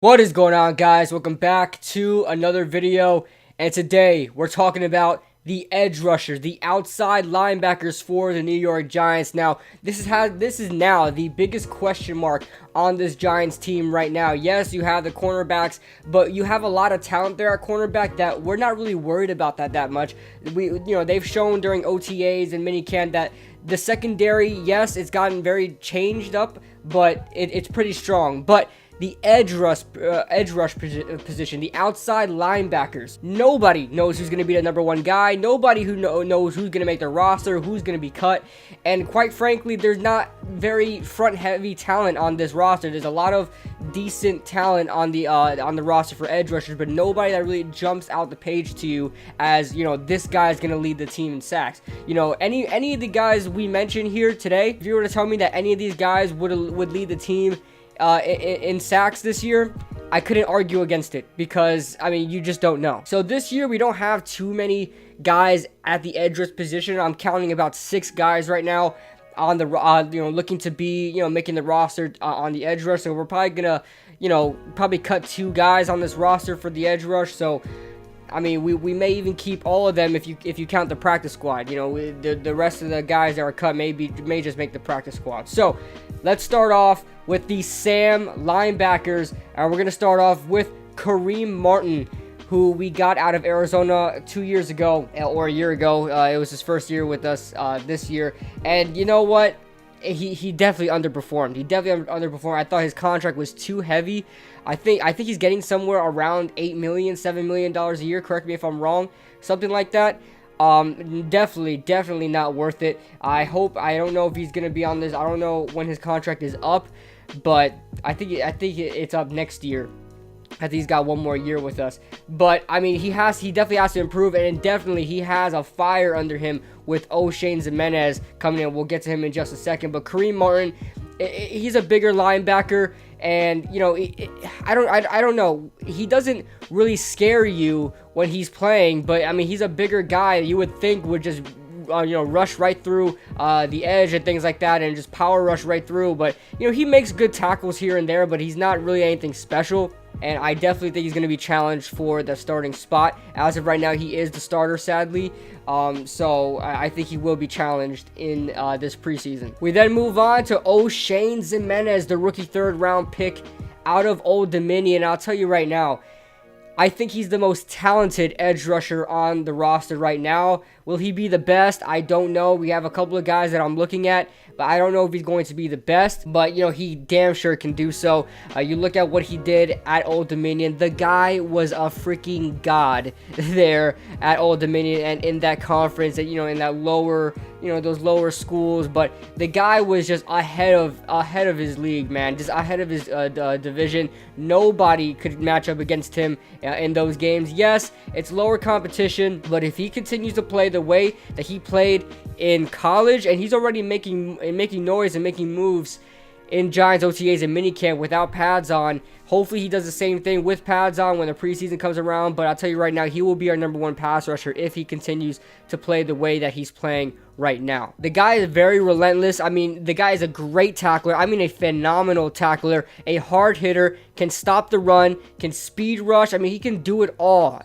What is going on, guys? Welcome back to another video, and today we're talking about the edge rushers, the outside linebackers for the New York Giants. Now, this is now the biggest question mark on this Giants team right now. Yes, you have the cornerbacks, but you have a lot of talent there at cornerback that we're not really worried about that much. They've shown during OTAs and minicamp that the secondary, yes, it's gotten very changed up, but it's pretty strong. But the edge rush position, the outside linebackers. Nobody knows who's going to be the number one guy. Nobody knows who's going to make the roster, who's going to be cut. And quite frankly, there's not very front-heavy talent on this roster. There's a lot of decent talent on the roster for edge rushers, but nobody that really jumps out the page to you as, this guy is going to lead the team in sacks. Any of the guys we mentioned here today, if you were to tell me that any of these guys would lead the team in sacks this year, I couldn't argue against it because, you just don't know. So this year, we don't have too many guys at the edge rush position. I'm counting about 6 guys right now on the, looking to be, making the roster on the edge rush. So we're probably gonna, cut 2 guys on this roster for the edge rush. So we may even keep all of them if you count the practice squad. The rest of the guys that are cut may just make the practice squad. So let's start off with the Sam linebackers, and we're gonna start off with Kareem Martin, who we got out of Arizona 2 years ago, or a year ago. It was his first year with us this year, and you know what? He definitely underperformed. I thought his contract was too heavy. I think he's getting somewhere around $8 million, $7 million a year. Correct me if I'm wrong. Something like that. Definitely not worth it. I don't know if he's gonna be on this. I don't know when his contract is up, but I think it's up next year. I think he's got one more year with us. But he definitely has to improve, and definitely he has a fire under him with Ximines coming in. We'll get to him in just a second. But Kareem Martin, he's a bigger linebacker, and I don't know. He doesn't really scare you when he's playing, but he's a bigger guy. You would think would just rush right through the edge and things like that, and just power rush right through. But he makes good tackles here and there, but he's not really anything special. And I definitely think he's going to be challenged for the starting spot. As of right now, he is the starter, sadly. So I think he will be challenged in this preseason. We then move on to Ximines, the rookie 3rd round pick out of Old Dominion. I'll tell you right now, I think he's the most talented edge rusher on the roster right now. Will he be the best? I don't know. We have a couple of guys that I'm looking at, but I don't know if he's going to be the best. But, he damn sure can do so. You look at what he did at Old Dominion. The guy was a freaking god there at Old Dominion and in that conference, and, in that lower, those lower schools. But the guy was just ahead of his league, man. Just ahead of his division. Nobody could match up against him in those games. Yes, it's lower competition, but if he continues to play the way that he played in college, and he's already making noise and making moves in Giants OTAs and minicamp without pads on. Hopefully he does the same thing with pads on when the preseason comes around. But I'll tell you right now, he will be our number 1 pass rusher if he continues to play the way that he's playing right now. The guy is very relentless. The guy is a great tackler. A phenomenal tackler, a hard hitter, can stop the run, can speed rush. He can do it all.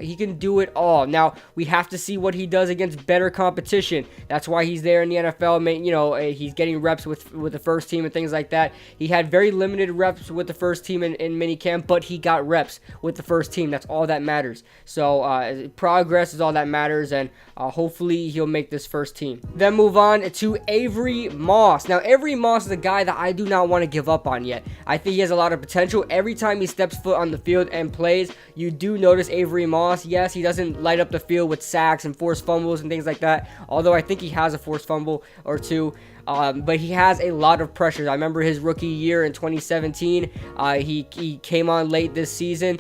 Now, we have to see what he does against better competition. That's why he's there in the NFL. He's getting reps with the first team and things like that. He had very limited reps with the first team in minicamp, but he got reps with the first team. That's all that matters. So progress is all that matters, and hopefully he'll make this first team. Then move on to Avery Moss. Now, Avery Moss is a guy that I do not want to give up on yet. I think he has a lot of potential. Every time he steps foot on the field and plays, you do notice Avery Moss. Yes, he doesn't light up the field with sacks and forced fumbles and things like that, although I think he has a forced fumble or two. But he has a lot of pressure. I remember his rookie year in 2017. He came on late that season,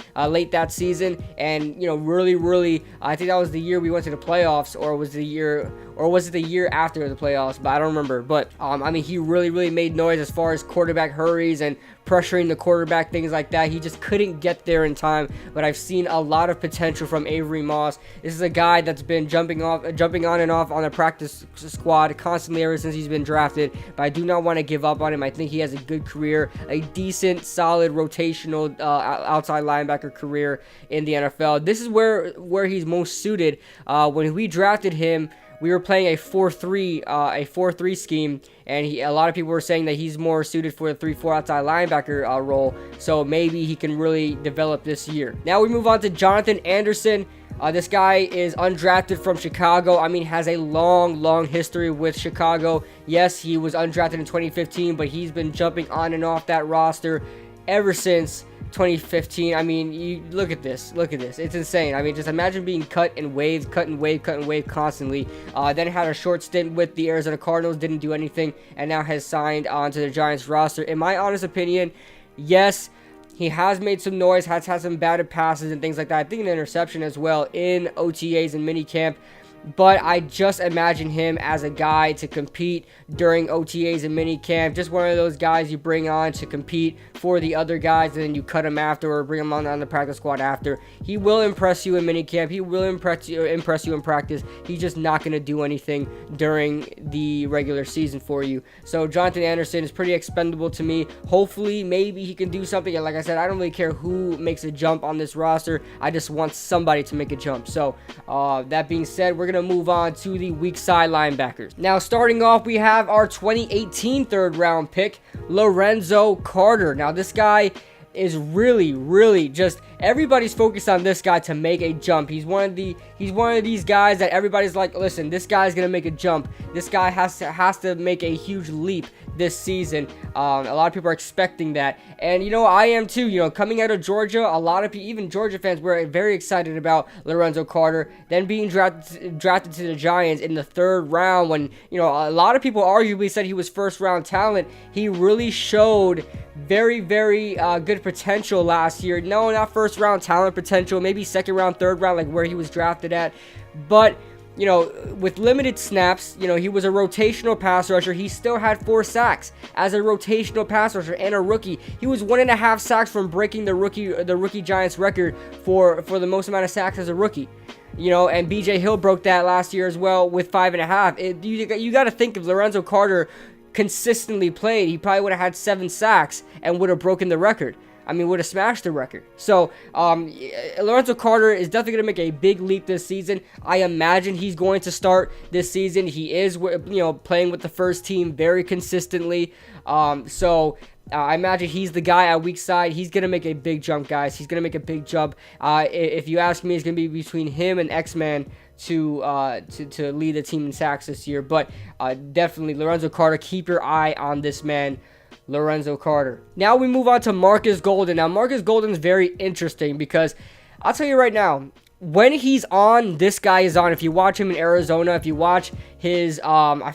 and really, I think that was the year we went to the playoffs, or was it the year after the playoffs? But I don't remember. But he really made noise as far as quarterback hurries and pressuring the quarterback, things like that. He just couldn't get there in time, but I've seen a lot of potential from Avery Moss. This is a guy that's been jumping on and off on the practice squad constantly ever since he's been drafted, but I do not want to give up on him. I think he has a good career, a decent, solid, rotational outside linebacker career in the NFL. This is where he's most suited. When we drafted him, we were playing a 4-3 scheme, and a lot of people were saying that he's more suited for the 3-4 outside linebacker role, so maybe he can really develop this year. Now we move on to Jonathan Anderson. This guy is undrafted from Chicago. I mean, has a long history with Chicago. Yes, he was undrafted in 2015, but he's been jumping on and off that roster ever since 2015. I mean, you look at this. It's insane. I mean, just imagine being cut and waived constantly. Then had a short stint with the Arizona Cardinals, didn't do anything, and now has signed onto the Giants roster. In my honest opinion, yes, he has made some noise, has had some batted passes and things like that. I think an interception as well in OTAs and minicamp. But I just imagine him as a guy to compete during OTAs and minicamp. Just one of those guys you bring on to compete for the other guys, and then you cut him after or bring him on the practice squad after. He will impress you in minicamp. He will impress you in practice. He's just not going to do anything during the regular season for you. So Jonathan Anderson is pretty expendable to me. Hopefully, maybe he can do something. And like I said, I don't really care who makes a jump on this roster. I just want somebody to make a jump. So that being said, we're going to move on to the weak side linebackers. Now, starting off, we have our 2018 third round pick, Lorenzo Carter. Now, this guy is really just, everybody's focused on this guy to make a jump. He's one of these guys that everybody's like, listen, this guy's gonna make a jump. This guy has to make a huge leap this season. A lot of people are expecting that, and I am too. Coming out of Georgia, a lot of people, even Georgia fans, were very excited about Lorenzo Carter. Then being drafted to the Giants in the third round, when a lot of people arguably said he was first round talent. He really showed very good potential last year. No, not first round talent potential, maybe second round, third round, like where he was drafted at. But with limited snaps, he was a rotational pass rusher. He still had 4 sacks as a rotational pass rusher and a rookie. He was 1.5 sacks from breaking the rookie Giants record for the most amount of sacks as a rookie. And BJ Hill broke that last year as well with 5.5. You got to think, if Lorenzo Carter consistently played, he probably would have had 7 sacks and would have broken the record. I mean, would have smashed the record. So, Lorenzo Carter is definitely going to make a big leap this season. I imagine he's going to start this season. He is, playing with the first team very consistently. I imagine he's the guy at weak side. He's going to make a big jump, guys. He's going to make a big jump. If you ask me, it's going to be between him and X-Man to lead the team in sacks this year. But definitely, Lorenzo Carter, keep your eye on this man, Lorenzo Carter. Now we move on to Markus Golden. Now, Markus Golden is very interesting because I'll tell you right now, when he's on, this guy is on. If you watch him in Arizona, if you watch his, I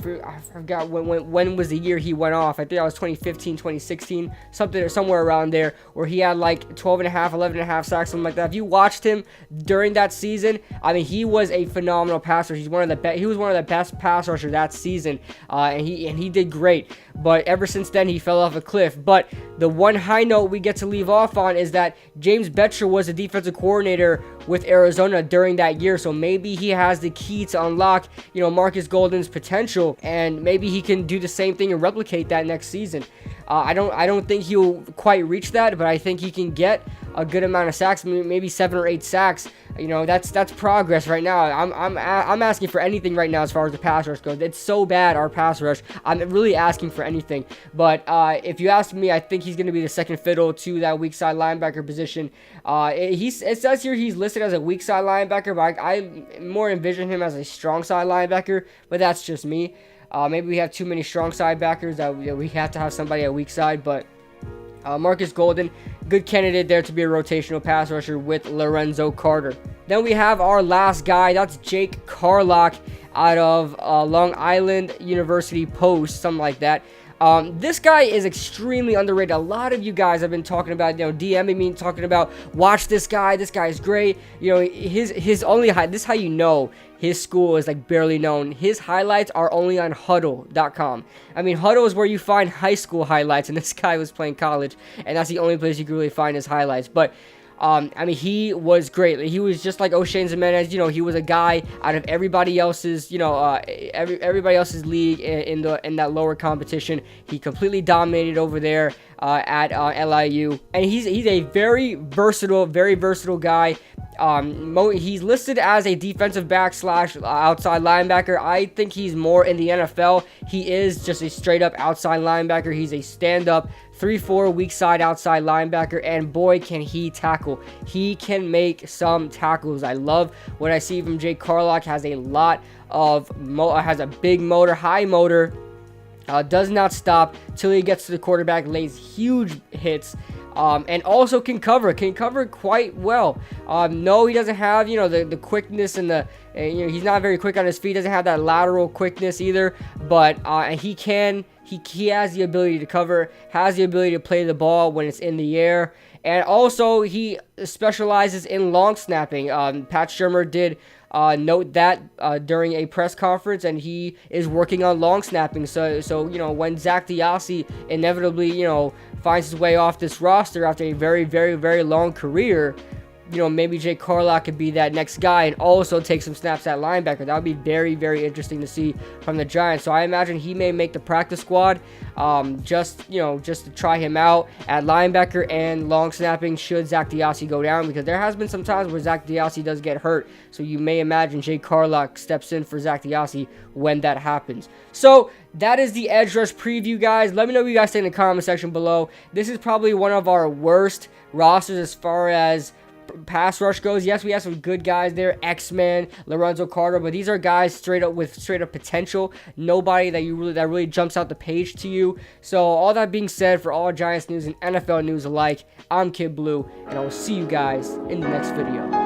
forgot when was the year he went off. I think that was 2015, 2016, somewhere around there, where he had like 12.5, 11.5 sacks, something like that. If you watched him during that season, I mean, he was a phenomenal passer. He was one of the best pass rushers that season, and he did great. But ever since then, he fell off a cliff. But the one high note we get to leave off on is that James Betcher was the defensive coordinator with Arizona during that year, so maybe he has the key to unlock, Markus Golden's potential, and maybe he can do the same thing and replicate that next season. I don't think he'll quite reach that, but I think he can get a good amount of sacks, maybe 7 or 8 sacks. That's progress right now. I'm asking for anything right now as far as the pass rush goes. It's so bad, our pass rush. I'm really asking for anything. But if you ask me, I think he's going to be the second fiddle to that weak side linebacker position. It says here he's listed as a weak side linebacker, but I more envision him as a strong side linebacker. But that's just me. Maybe we have too many strong side backers that we have to have somebody at weak side, but Markus Golden, good candidate there to be a rotational pass rusher with Lorenzo Carter. Then we have our last guy. That's Jake Carlock out of Long Island University Post, something like that. This guy is extremely underrated. A lot of you guys have been talking about, DMing me, talking about, watch this guy. This guy is great. His only this is how you know his school is like barely known. His highlights are only on Huddle.com. I mean, Huddle is where you find high school highlights, and this guy was playing college, and that's the only place you can really find his highlights. But I mean, he was great. He was just like Ximines. He was a guy out of everybody else's, everybody else's league in that lower competition. He completely dominated over there at LIU, and he's a very versatile guy. He's listed as a defensive back / outside linebacker. I think he's more in the NFL. He is just a straight up outside linebacker. He's a stand up 3-4 weak side outside linebacker, and boy, can he tackle. He can make some tackles. I love what I see from Jay Carlock. Has a lot of has a big motor, high motor. Does not stop till he gets to the quarterback, lays huge hits, and also can cover quite well. No, he doesn't have, the quickness and he's not very quick on his feet, doesn't have that lateral quickness either, but he has the ability to cover, has the ability to play the ball when it's in the air, and also he specializes in long snapping. Pat Shurmur did note that during a press conference, and he is working on long snapping. So when Zach Diassi inevitably finds his way off this roster after a very, very, very long career, maybe Jay Carlock could be that next guy and also take some snaps at linebacker. That would be very, very interesting to see from the Giants. So I imagine he may make the practice squad, just to try him out at linebacker and long snapping should Zach Diassi go down, because there has been some times where Zach Diassi does get hurt. So you may imagine Jay Carlock steps in for Zach Diassi when that happens. So that is the edge rush preview, guys. Let me know what you guys think in the comment section below. This is probably one of our worst rosters as far as pass rush goes. Yes, we have some good guys there, X-Man, Lorenzo Carter, but these are guys straight up potential. Nobody that really jumps out the page to you. So all that being said, for all Giants news and NFL news alike, I'm Kid Blue, and I will see you guys in the next video.